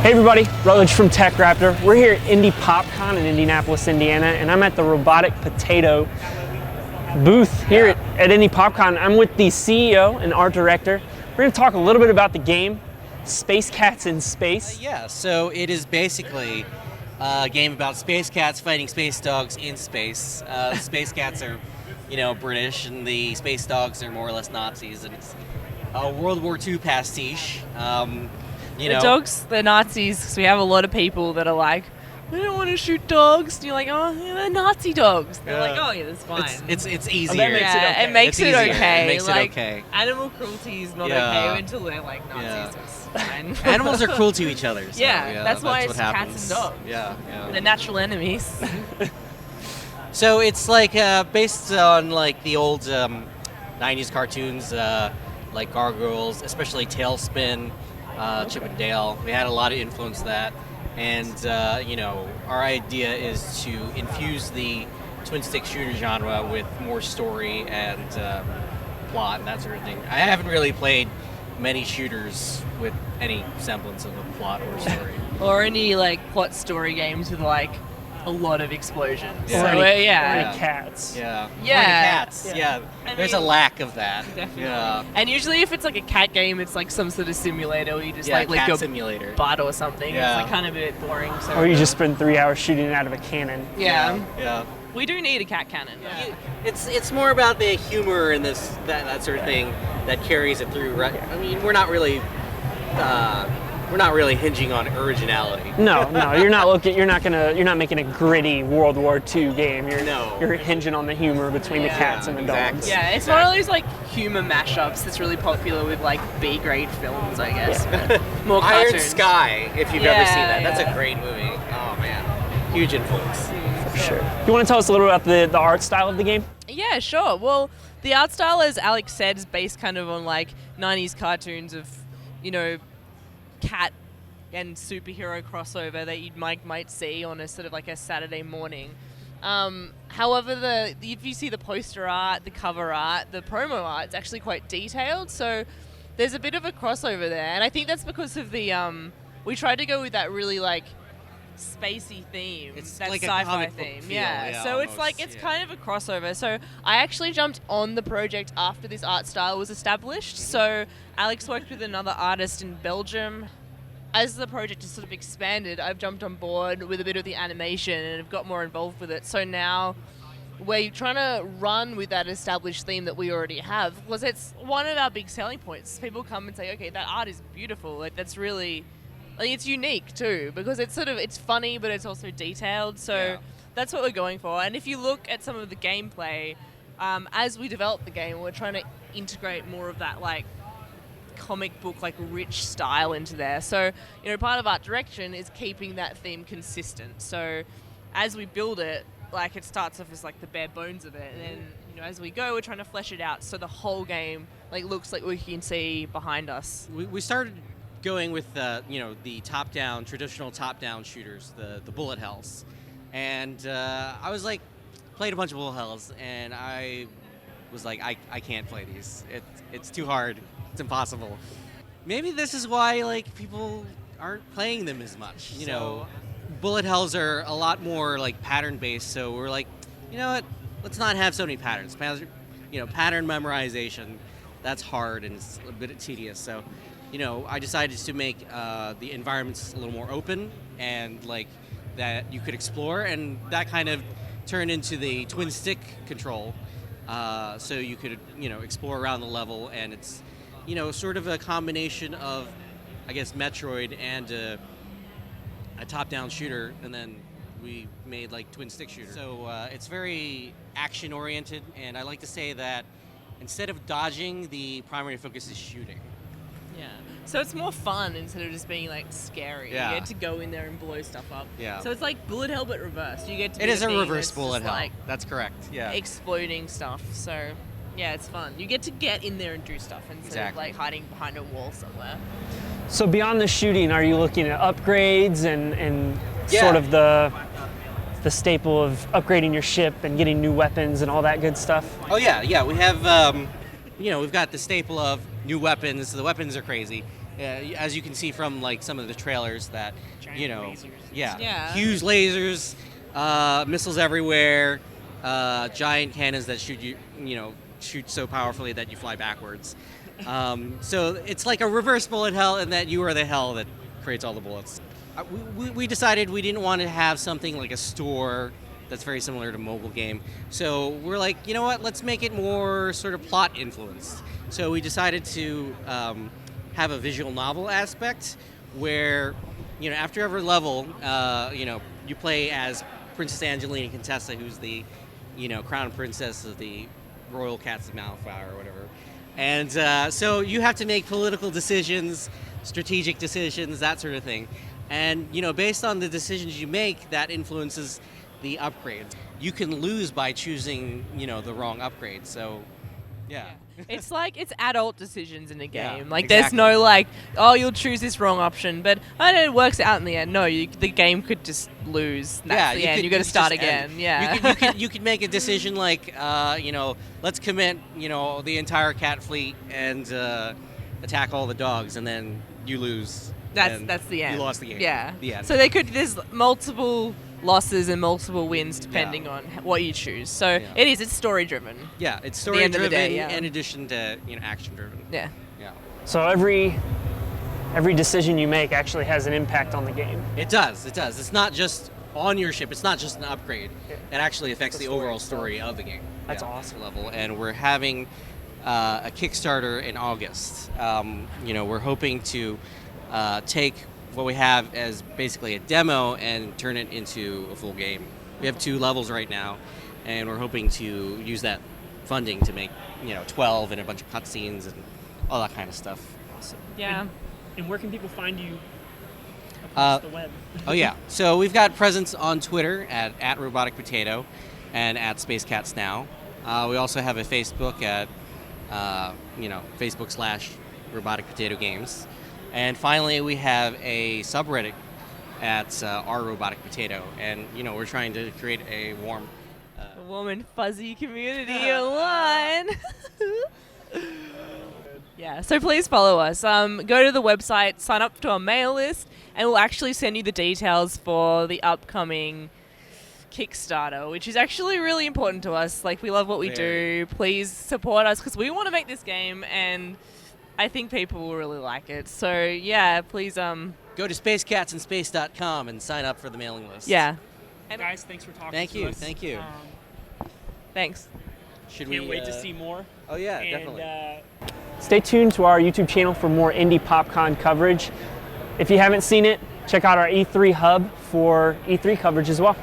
Hey everybody, Rutledge from TechRaptor. We're here at Indy PopCon in Indianapolis, Indiana, and I'm at the Robotic Potato booth here at Indy PopCon. I'm with the CEO and art director. We're going to talk a little bit about the game, Space Cats in Space. Yeah, so it is basically a game about space cats fighting space dogs in space. The space cats are, British, and the space dogs are more or less Nazis, and it's a World War II pastiche. The dogs, they're Nazis, because we have a lot of people that are like, we don't want to shoot dogs. And you're like, oh, yeah, they're Nazi dogs. They're like, oh, yeah, that's fine. It's easier. It makes it okay. It makes it okay. Animal cruelty is not okay until they're like Nazis. It's fine. Animals are cruel to each other. So, that's why it's happens. cats and dogs. Yeah. They're natural enemies. So it's like based on like the old 90s cartoons, like Gargoyles, especially Tailspin, Chip and Dale. We had a lot of influence of that. And, our idea is to infuse the twin-stick shooter genre with more story and plot and that sort of thing. I haven't really played many shooters with any semblance of a plot or story. Or any, plot story games with, a lot of explosions. Yeah. So, Or any cats. Yeah. Yeah. Yeah. I There's mean, a lack of that. Definitely. Yeah. And usually if it's a cat game, it's some sort of simulator where you just Cat lick your simulator. butt or something. Yeah. It's kind of a bit boring. So Or you just spend 3 hours shooting it out of a cannon. Yeah. We do need a cat cannon. It's more about the humor and that sort of thing that carries it through. Right? I mean, we're not really hinging on originality. No, you're not making a gritty World War II game. You're hinging on the humor between the cats and the dogs. Yeah, it's one of those humor mashups that's really popular with B grade films, I guess. But more cartoons. Iron Sky, if you've ever seen that. That's Yeah. a great movie. Oh man, huge influence. For sure. You want to tell us a little about the art style of the game? Yeah, sure. Well, the art style, as Alex said, is based kind of on 90s cartoons of, cat and superhero crossover that you might see on a sort of a Saturday morning. However, if you see the poster art, the cover art, the promo art, it's actually quite detailed. So there's a bit of a crossover there, and I think that's because of the we tried to go with that really spacey theme, It's that like a sci-fi comic book theme. feel, Yeah. So almost, it's kind of a crossover. So I actually jumped on the project after this art style was established. Mm-hmm. So Alex worked with another artist in Belgium. As the project has sort of expanded, I've jumped on board with a bit of the animation and have got more involved with it. So now we're trying to run with that established theme that we already have, because it's one of our big selling points. People come and say, okay, that art is beautiful. That's really, it's unique too, because it's funny, but it's also detailed. So that's what we're going for. And if you look at some of the gameplay, as we develop the game, we're trying to integrate more of that comic book rich style into there. So part of art direction is keeping that theme consistent. So as we build it, it starts off as the bare bones of it, and then as we go, we're trying to flesh it out so the whole game looks like we can see behind us. We started going with the traditional top-down shooters, the bullet hells, and I was played a bunch of bullet hells, and I was I can't play these. It's too hard. It's impossible. Maybe this is why people aren't playing them as much. Bullet hells are a lot more pattern based. So we're you know what? Let's not have so many patterns. Pattern memorization, that's hard and it's a bit tedious. So, I decided to make the environments a little more open and that you could explore, and that kind of turned into the twin stick control. So you could explore around the level, and it's sort of a combination of, I guess, Metroid and a top-down shooter, and then we made twin stick shooter. So it's very action-oriented, and I like to say that instead of dodging, the primary focus is shooting. Yeah. So it's more fun instead of just being scary. Yeah. You get to go in there and blow stuff up. Yeah. So it's bullet hell but reversed. You get to It be is the a thing reverse that's bullet just, hell. That's correct. Yeah. exploding stuff. So yeah, it's fun. You get to get in there and do stuff instead of hiding behind a wall somewhere. So beyond the shooting, are you looking at upgrades and Yeah. sort of the staple of upgrading your ship and getting new weapons and all that good stuff? Oh yeah. We have, we've got the staple of new weapons. The weapons are crazy. as you can see from like some of the trailers, that lasers. Yeah. huge lasers, missiles everywhere, giant cannons that shoot so powerfully that you fly backwards. So it's like a reverse bullet hell, and that you are the hell that creates all the bullets. We decided we didn't want to have something like a store that's very similar to a mobile game. So we're like, you know what, let's make it more sort of plot influenced. So we decided to have a visual novel aspect where, after every level, you play as Princess Angelina Contessa, who's the, crown princess of the Royal Cats of Malfoy or whatever. And so you have to make political decisions, strategic decisions, that sort of thing. And, based on the decisions you make, that influences the upgrades. You can lose by choosing, the wrong upgrade. So, yeah. It's like it's adult decisions in a Yeah, game. Like exactly. there's no like, oh, you'll choose this wrong option, but I know it works out in the end. No, the game could just lose. That's the end. You got to start again. End. Yeah. You could make a decision like, let's commit, the entire cat fleet and attack all the dogs, and then you lose. That's the end. You lost the game. Yeah. The end. So there's multiple losses and multiple wins depending on what you choose. So it's story driven. Yeah, it's the story end of the driven day, yeah. in addition to action driven. Yeah. Yeah. So every decision you make actually has an impact on the game. It does. It's not just on your ship. It's not just an upgrade. Yeah. It actually affects The the story overall itself. story of the game. That's Yeah, awesome. Level, and we're having a Kickstarter in August. We're hoping to take what we have as basically a demo and turn it into a full game. We have 2 levels right now, and we're hoping to use that funding to make 12 and a bunch of cutscenes and all that kind of stuff. Awesome. Yeah. And where can people find you across the web? Oh yeah, so we've got presence on Twitter at Robotic Potato and at Space Cats Now. We also have a Facebook at Facebook/Robotic Potato Games. And finally, we have a subreddit at our Robotic Potato, and we're trying to create a warm. A warm and fuzzy community online. Yeah, so please follow us. Go to the website, sign up to our mail list, and we'll actually send you the details for the upcoming Kickstarter, which is actually really important to us. Like, we love what we do. Please support us because we want to make this game, and I think people will really like it. So, yeah, please Go to spacecatsandspace.com and sign up for the mailing list. Yeah. Guys, thanks for talking Thank to you. us. Thank you. Thanks. Should Can't we wait to see more. Oh yeah, And, definitely. Stay tuned to our YouTube channel for more Indy PopCon coverage. If you haven't seen it, check out our E3 hub for E3 coverage as well.